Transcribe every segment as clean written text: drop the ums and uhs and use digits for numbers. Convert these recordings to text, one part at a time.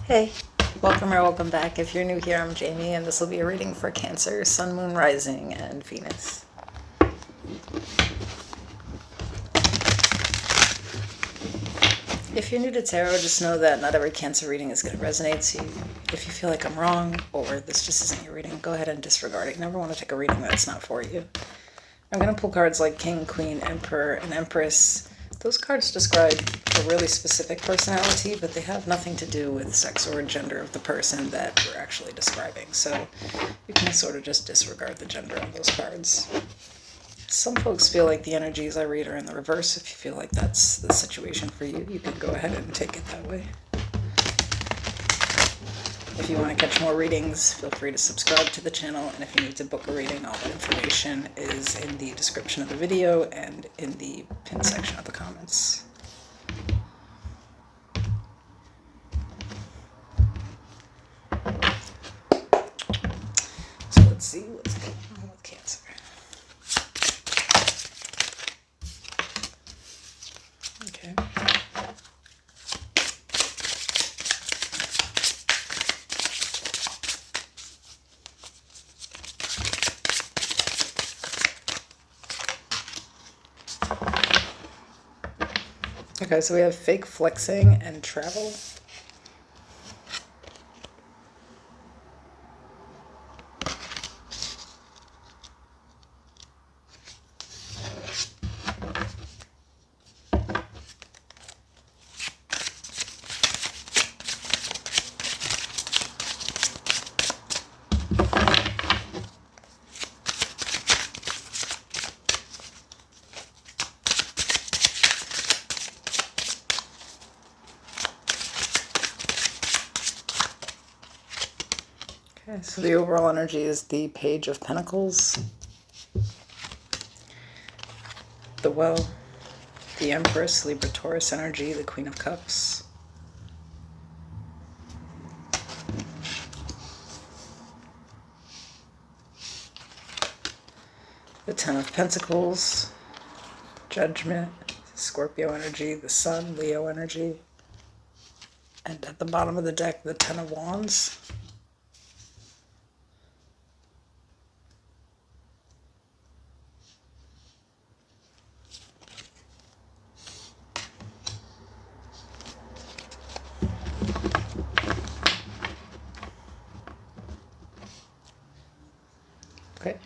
Hey, welcome or welcome back. If you're new here, I'm Jamie, and this will be a reading for Cancer, Sun, Moon, Rising, and Venus. If you're new to tarot, just know that not every Cancer reading is going to resonate. So if you feel like I'm wrong or this just isn't your reading, go ahead and disregard it. You never want to take a reading that's not for you. I'm going to pull cards like King, Queen, Emperor, and Empress. Those cards describe a really specific personality, but they have nothing to do with sex or gender of the person that we're actually describing. So you can sort of just disregard the gender of those cards. Some folks feel like the energies I read are in the reverse. If you feel like that's the situation for you, you can go ahead and take it that way. If you want to catch more readings, feel free to subscribe to the channel, and if you need to book a reading, all that information is in the description of the video and in the pinned section of the comments. So let's see what's going on with Cancer. Okay. Okay, so we have fake flexing and travel. Okay, so the overall energy is the Page of Pentacles, the Well, the Empress, Libra Taurus energy, the Queen of Cups, the Ten of Pentacles, Judgment, Scorpio energy, the Sun, Leo energy, and at the bottom of the deck, the Ten of Wands. Okay.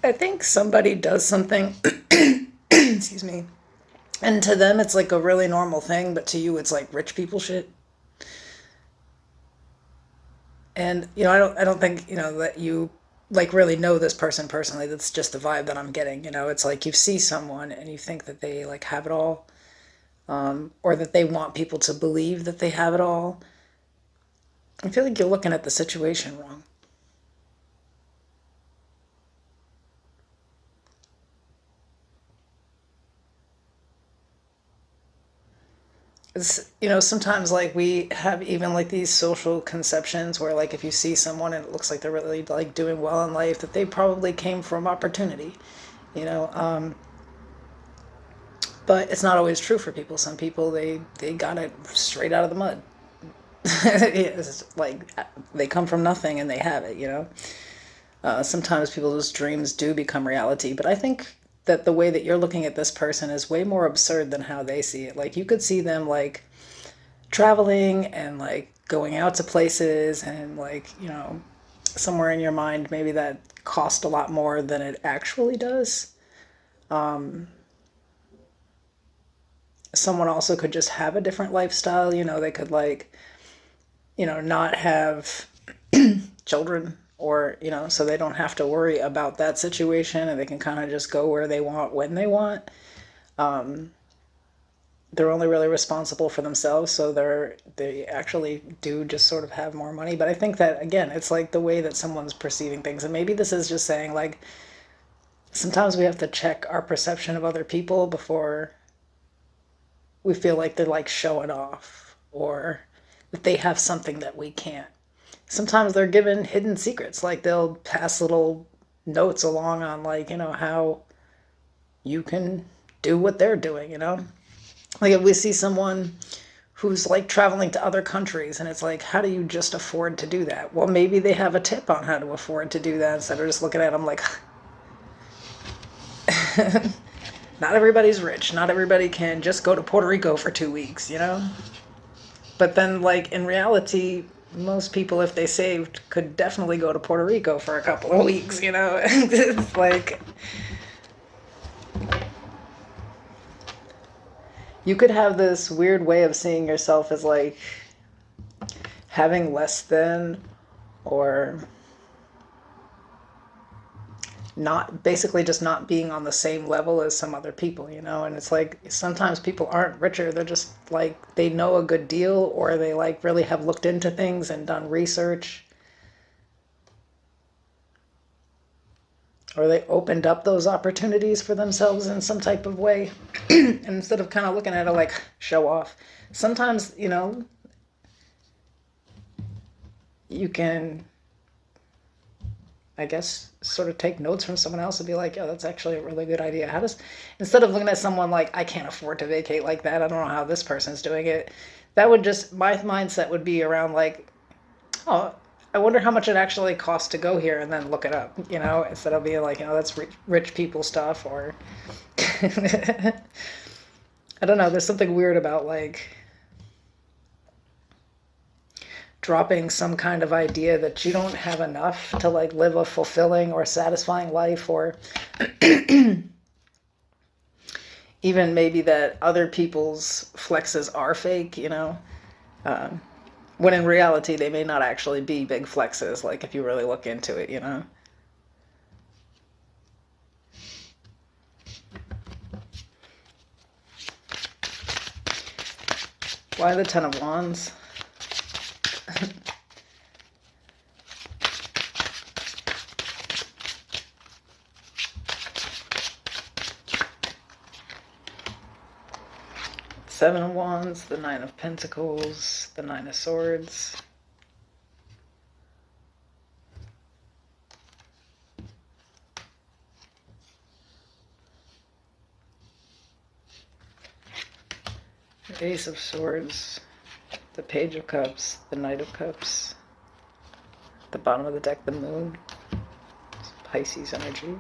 I think somebody does something, excuse me, and to them it's like a really normal thing, but to you it's like rich people shit. And I don't think that you like really know this person personally. That's just the vibe that I'm getting. It's like you see someone and you think that they like have it all, or that they want people to believe that they have it all. I feel like you're looking at the situation wrong. It's, sometimes like we have even like these social conceptions where like if you see someone and it looks like they're really like doing well in life, that they probably came from opportunity, you know. But it's not always true for people. Some people they got it straight out of the mud. It's like they come from nothing and they have it. Sometimes people's dreams do become reality, but I think that the way that you're looking at this person is way more absurd than how they see it. Like you could see them like traveling and like going out to places and like, somewhere in your mind maybe that cost a lot more than it actually does. Someone also could just have a different lifestyle. They could like, not have children, or so they don't have to worry about that situation, and they can kind of just go where they want when they want. They're only really responsible for themselves, so they actually do just sort of have more money. But I think that again, it's like the way that someone's perceiving things, and maybe this is just saying like sometimes we have to check our perception of other people before we feel like they're like showing off or that they have something that we can't. Sometimes they're given hidden secrets, like they'll pass little notes along on like, how you can do what they're doing, Like if we see someone who's like traveling to other countries and it's like, how do you just afford to do that? Well, maybe they have a tip on how to afford to do that instead of just looking at them like, not everybody's rich. Not everybody can just go to Puerto Rico for 2 weeks, But then, like, in reality, most people, if they saved, could definitely go to Puerto Rico for a couple of weeks, It's like, you could have this weird way of seeing yourself as, like, having less than, or not, basically just not being on the same level as some other people, and it's like sometimes people aren't richer, they're just like they know a good deal, or they like really have looked into things and done research, or they opened up those opportunities for themselves in some type of way. And instead of kind of looking at it like show off, sometimes you can, I guess, sort of take notes from someone else and be like, "Yo, that's actually a really good idea." Instead of looking at someone like, I can't afford to vacate like that, I don't know how this person's doing it. That would just, my mindset would be around like, oh, I wonder how much it actually costs to go here, and then look it up, instead of being like, that's rich people stuff, or I don't know, there's something weird about like dropping some kind of idea that you don't have enough to like live a fulfilling or satisfying life, or even maybe that other people's flexes are fake, when in reality they may not actually be big flexes, like if you really look into it, Why the Ten of Wands? Seven of Wands, the Nine of Pentacles, the Nine of Swords. The Ace of Swords, the Page of Cups, the Knight of Cups. At the bottom of the deck, the Moon. It's Pisces energy.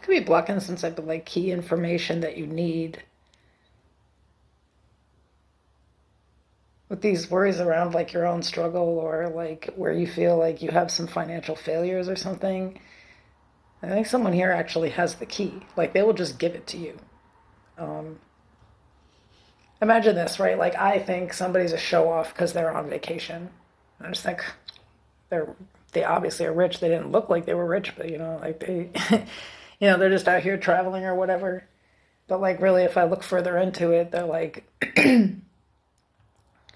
Could be blocking some type of like key information that you need. With these worries around like your own struggle, or like where you feel like you have some financial failures or something, I think someone here actually has the key. Like they will just give it to you. Imagine this, right? Like I think somebody's a show off because they're on vacation. I just think they obviously are rich. They didn't look like they were rich, but like they, they're just out here traveling or whatever. But like really, if I look further into it, they're like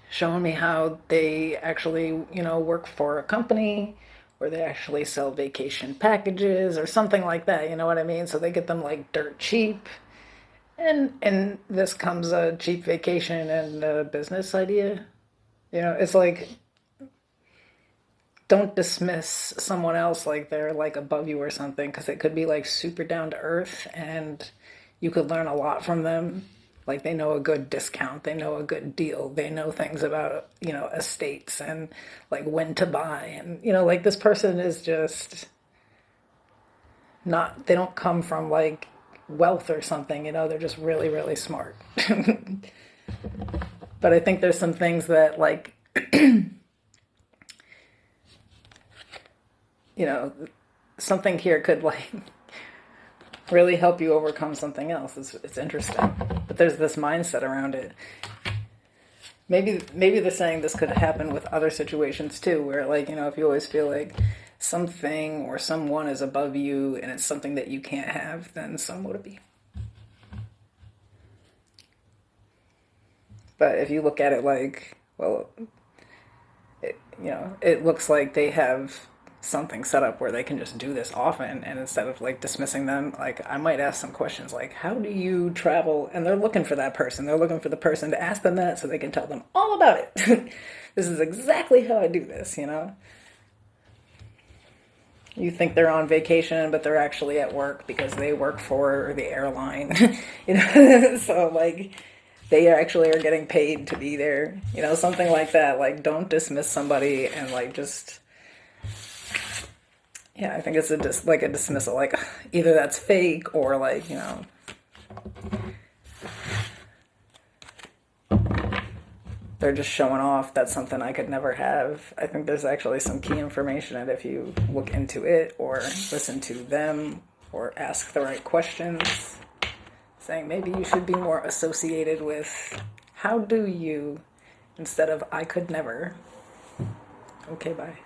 showing me how they actually, work for a company, or they actually sell vacation packages or something like that. You know what I mean? So they get them like dirt cheap. And this comes a cheap vacation and a business idea. It's like, don't dismiss someone else like they're like above you or something, because it could be like super down to earth and you could learn a lot from them. Like they know a good discount, they know a good deal, they know things about, estates and like when to buy. And, like this person is just not, they don't come from like wealth or something, they're just really, really smart. But I think there's some things that like, something here could like really help you overcome something else. It's interesting. But there's this mindset around it. Maybe they're saying this could happen with other situations too, where like, if you always feel like something or someone is above you and it's something that you can't have, then so would it be. But if you look at it like, well, it looks like they have something set up where they can just do this often, and instead of like dismissing them, like I might ask some questions like, how do you travel? And they're looking for that person. They're looking for the person to ask them that so they can tell them all about it. This is exactly how I do this, You think they're on vacation, but they're actually at work because they work for the airline. So like they actually are getting paid to be there, something like that. Like, don't dismiss somebody and like just, yeah, I think it's like a dismissal. Like either that's fake or like, they're just showing off. That's something I could never have. I think there's actually some key information that if you look into it or listen to them or ask the right questions, saying maybe you should be more associated with how do you instead of I could never. Okay, bye.